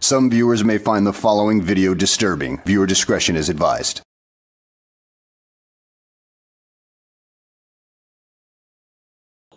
Some viewers may find the following video disturbing. Viewer discretion is advised.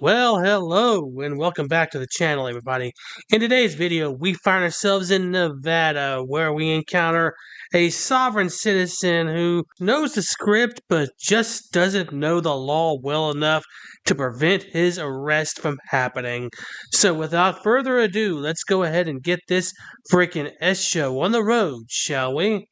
Well, hello, and welcome back to the channel, everybody. In today's video, we find ourselves in Nevada, where we encounter a sovereign citizen who knows the script, but just doesn't know the law well enough to prevent his arrest from happening. So without further ado, let's go ahead and get this freaking S-show on the road, shall we?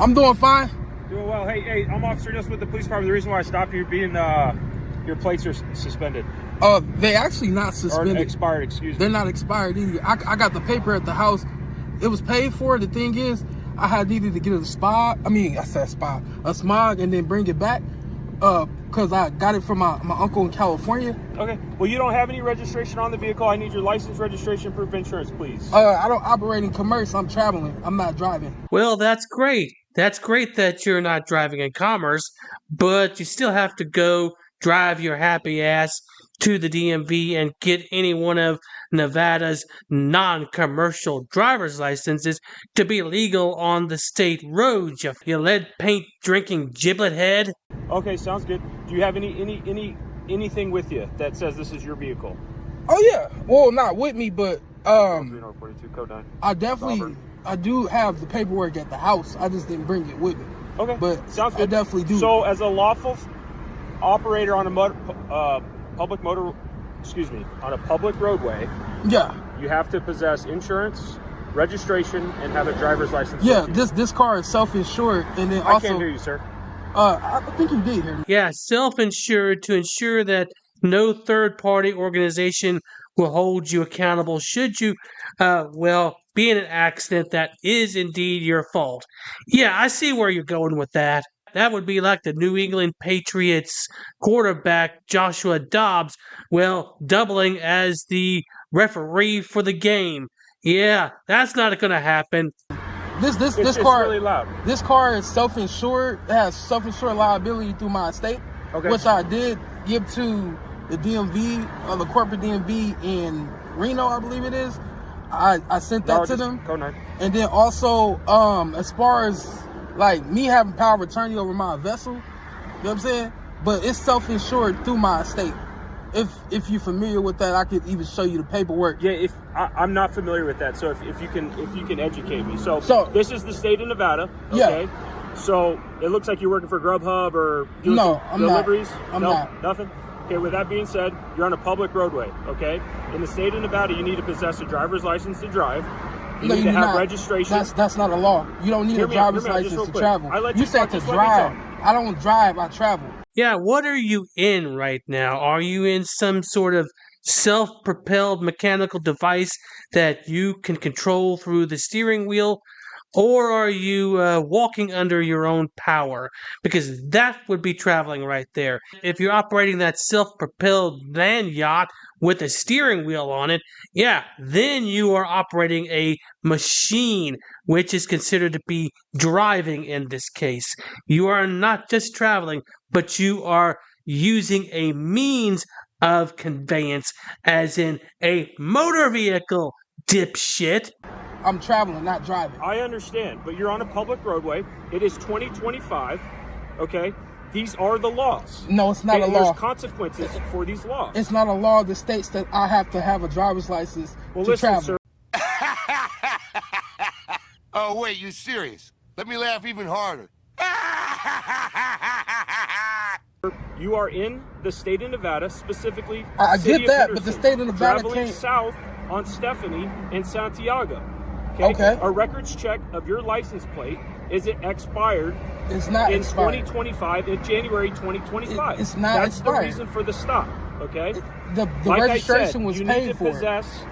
I'm doing fine. Doing well. Hey, I'm Officer Just with the police department. The reason why I stopped you being your plates are suspended. They actually not suspended. Or expired, excuse me. They're not expired either. I got the paper at the house. It was paid for. The thing is, I had needed to get a smog, and then bring it back. Because I got it from my uncle in California. Okay. Well, you don't have any registration on the vehicle. I need your license, registration, proof of insurance, please. I don't operate in commerce. I'm traveling. I'm not driving. Well, that's great. That's great that you're not driving in commerce, but you still have to go drive your happy ass to the DMV and get any one of Nevada's non-commercial driver's licenses to be legal on the state roads, you lead paint drinking giblet head. Okay, sounds good. Do you have anything with you that says this is your vehicle? Oh yeah. Well, not with me, but 3042 code 9. I do have the paperwork at the house. I just didn't bring it with me. Okay, but sounds good. I definitely do. So, as a lawful operator on a public roadway, yeah, you have to possess insurance, registration, and have a driver's license. Yeah, this car is self-insured, and then also. I can't hear you, sir. I think you did hear me. Yeah, self-insured to ensure that no third-party organization will hold you accountable should you, be in an accident that is indeed your fault. Yeah, I see where you're going with that. That would be like the New England Patriots quarterback Joshua Dobbs, doubling as the referee for the game. Yeah, that's not going to happen. This car really loud. This car is self-insured. It has self-insured liability through my estate, which I did give to the DMV, the corporate DMV in Reno, I believe it is. I sent that to them. Code 9. And then also, as far as like me having power of attorney over my vessel, you know what I'm saying? But it's self-insured through my estate. If you're familiar with that, I could even show you the paperwork. Yeah, I'm not familiar with that, so if you can educate me. So this is the state of Nevada. Okay? Yeah. So it looks like you're working for Grubhub or doing deliveries. I'm not. Nothing. Okay, with that being said, you're on a public roadway, okay? In the state of Nevada, you need to possess a driver's license to drive. You need to have registration. That's not a law. You don't need a driver's license to travel. You said to drive. I don't drive, I travel. Yeah, what are you in right now? Are you in some sort of self-propelled mechanical device that you can control through the steering wheel? Or are you walking under your own power? Because that would be traveling right there. If you're operating that self-propelled land yacht with a steering wheel on it, yeah, then you are operating a machine, which is considered to be driving in this case. You are not just traveling, but you are using a means of conveyance, as in a motor vehicle, dipshit. I'm traveling, not driving. I understand, but you're on a public roadway. It is 2025, okay? These are the laws. No, it's not a law. There's consequences for these laws. It's not a law that states that I have to have a driver's license to travel. Sir. Oh, wait, you serious? Let me laugh even harder. You are in the state of Nevada, specifically. I get that, but the state of Nevada traveling south on Stephanie and Santiago. Okay. A records check of your license plate, is it expired? It's not in expired. 2025, in January 2025. It's not That's expired. The reason for the stop, okay? The like registration was paid for. You need to possess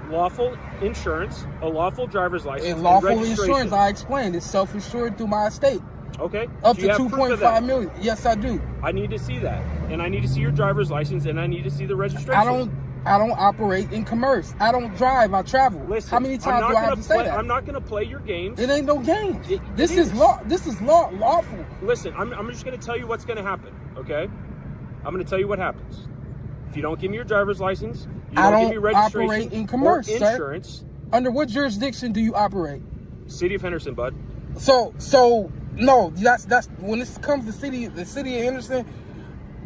lawful insurance, a lawful driver's license, and lawful insurance, I explained, it's self-insured through my estate. Okay. Up to 2.5 million. Yes, I do. I need to see that. And I need to see your driver's license, and I need to see the registration. I don't operate in commerce. I don't drive. I travel. Listen, how many times do I have to say that? I'm not going to play your games. It ain't no games. This is law. This is lawful. Listen, I'm just going to tell you what's going to happen, okay? I'm going to tell you what happens. If you don't give me your driver's license, you I don't don't give me registration operate in commerce, or insurance. Sir. Under what jurisdiction do you operate? City of Henderson, bud. So no, that's when this comes to the city of Henderson,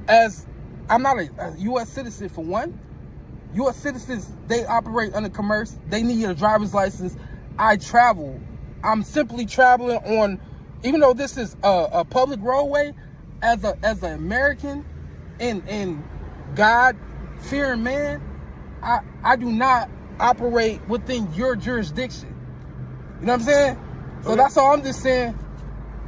as I'm not a U.S. citizen for one. U.S. citizens, they operate under commerce. They need a driver's license. I travel. I'm simply traveling on, even though this is a public roadway, as an American and God-fearing man, I do not operate within your jurisdiction. You know what I'm saying? So okay. That's all I'm just saying.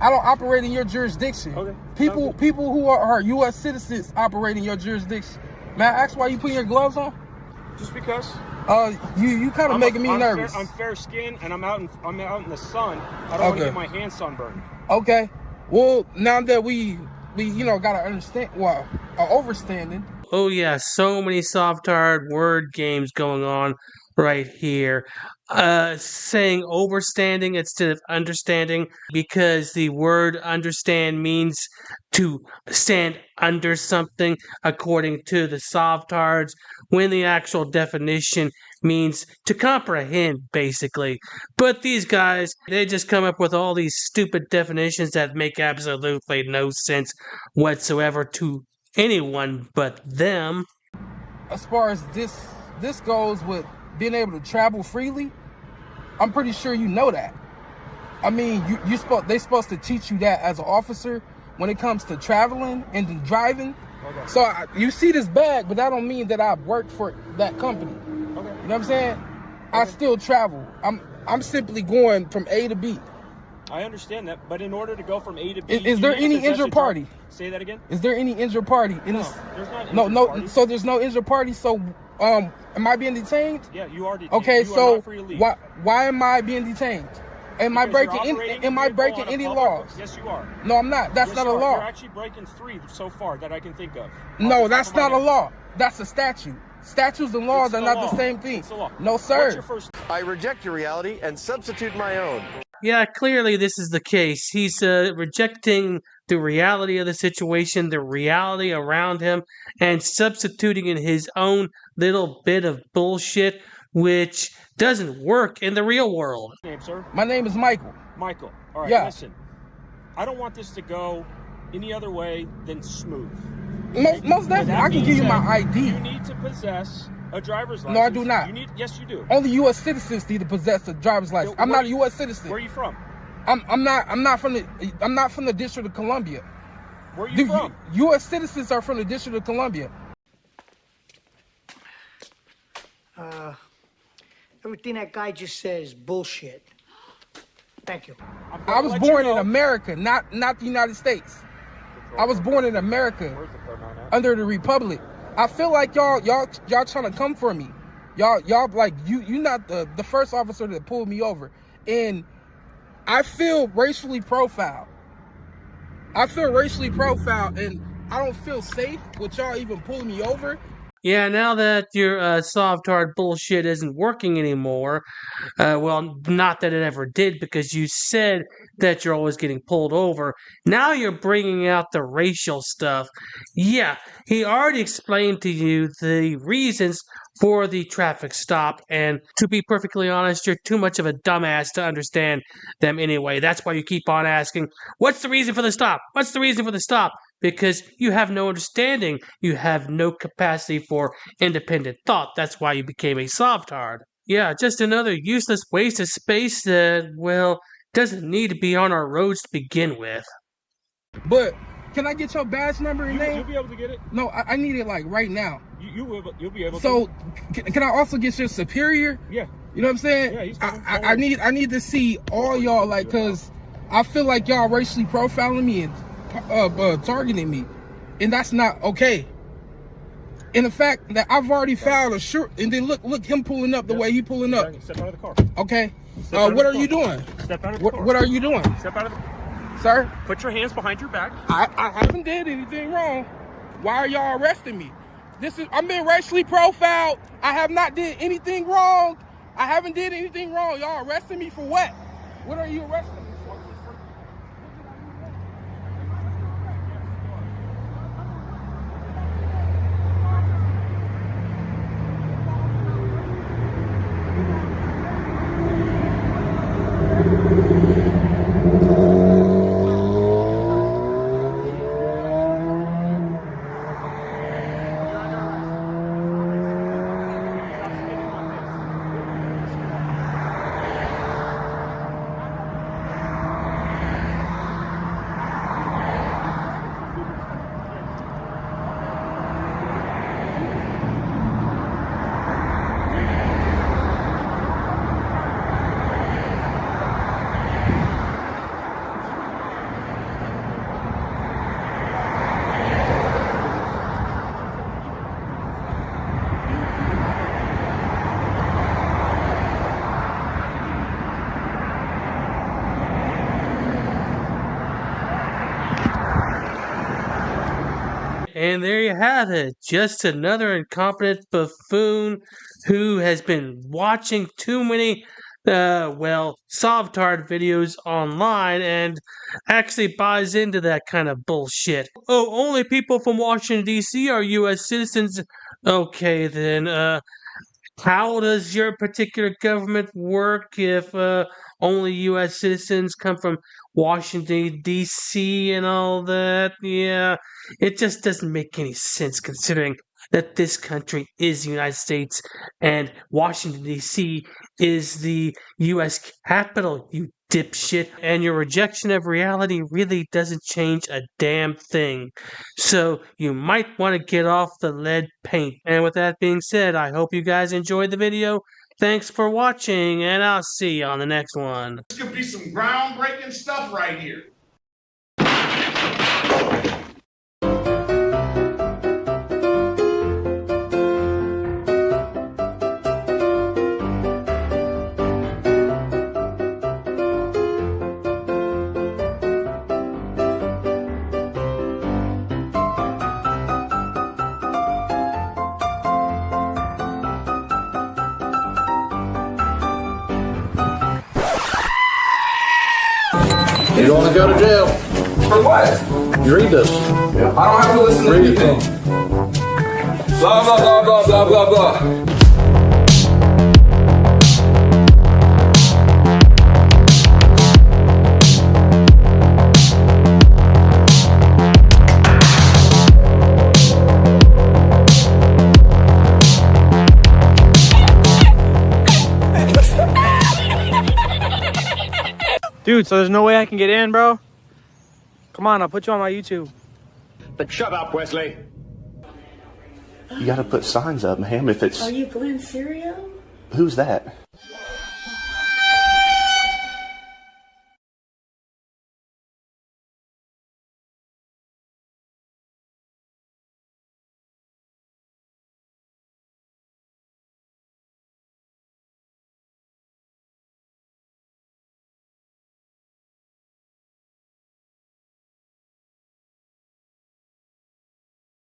I don't operate in your jurisdiction. Okay. People who are U.S. citizens operate in your jurisdiction. May I ask why you putting your gloves on? Just because. You kind of making me nervous. I'm fair skinned and I'm out in the sun. I don't want to get my hands sunburned. Okay. Well, now that we gotta understand, overstanding. Oh yeah, so many Sovtard word games going on right here. Saying overstanding instead of understanding, because the word understand means to stand under something according to the Sovtards, when the actual definition means to comprehend, basically. But these guys, they just come up with all these stupid definitions that make absolutely no sense whatsoever to anyone but them. As far as this goes with being able to travel freely, I'm pretty sure you know that. I mean, they're supposed to teach you that as an officer when it comes to traveling and driving. Okay. So you see this bag, but that don't mean that I've worked for that company. Okay. You know what I'm saying? Okay. I still travel. I'm simply going from A to B. I understand that, but in order to go from A to B, is there any injured party? Say that again. Is there any injured party in this? There's not. No. So there's no injured party. So am I being detained? Yeah, you are detained. Okay, so why am I being detained? Am I breaking any laws? Yes, you are. No, I'm not. That's not a law. You're actually breaking 3 so far that I can think of. No, that's not a law. That's a statute. Statutes and laws are not the same thing. No, sir. I reject your reality and substitute my own. Yeah, clearly this is the case. He's rejecting the reality of the situation, the reality around him, and substituting in his own little bit of bullshit, which doesn't work in the real world. Name, sir? My name is Michael. Michael. All right, Listen. I don't want this to go any other way than smooth. Most definitely. I can give you my ID. You need to possess a driver's license. No, I do not. Yes, you do. Only U.S. citizens need to possess a driver's license. I'm not a U.S. citizen. Where are you from? I'm not from the District of Columbia. Where are you from? U.S. citizens are from the District of Columbia. Everything that guy just said is bullshit. Thank you. I was born in America, not the United States. I was born in America under the Republic. I feel like y'all trying to come for me. Y'all like you not the first officer that pulled me over, and I feel racially profiled. And I don't feel safe with y'all even pulling me over. Yeah, now that your Sovtard bullshit isn't working anymore, well, not that it ever did, because you said that you're always getting pulled over. Now you're bringing out the racial stuff. Yeah, he already explained to you the reasons for the traffic stop, and to be perfectly honest, you're too much of a dumbass to understand them anyway. That's why you keep on asking, what's the reason for the stop? What's the reason for the stop? Because you have no understanding. You have no capacity for independent thought. That's why you became a Sovtard. Yeah, just another useless waste of space that, well, doesn't need to be on our roads to begin with. But can I get your badge number and name? You'll be able to get it. No, I need it like right now. You'll be able to. So, can I also get your superior? Yeah. You know what I'm saying? Yeah, he's I need to see all y'all, like, cause I feel like y'all racially profiling me and targeting me, and that's not okay. And the fact that I've already filed a shirt, and then look him pulling up the way he pulling up. Step out of the car. Okay. What are you doing? Step out of the car. What are you doing? Step out of the Sir? Put your hands behind your back. I haven't did anything wrong. Why are y'all arresting me? I'm being racially profiled. I have not did anything wrong. I haven't did anything wrong. Y'all arresting me for what? What are you arresting me for? and there you have it. Just another incompetent buffoon who has been watching too many, Sovtard videos online and actually buys into that kind of bullshit. Oh, only people from Washington, D.C. are U.S. citizens. Okay, then, how does your particular government work if only U.S. citizens come from Washington, D.C. and all that? Yeah, it just doesn't make any sense considering that this country is the United States and Washington, D.C. is the U.S. capital, you dipshit. And your rejection of reality really doesn't change a damn thing. So you might want to get off the lead paint. And with that being said, I hope you guys enjoyed the video. Thanks for watching, and I'll see you on the next one. This could be some groundbreaking stuff right here. You don't want to go to jail. For what? You read this. I don't have to listen to anything. Blah, blah, blah, blah, blah, blah, blah. Dude, so there's no way I can get in, bro? Come on, I'll put you on my YouTube. But shut up, Wesley. You gotta put signs up, ma'am, if it's... Are you Glenn Serio? Who's that?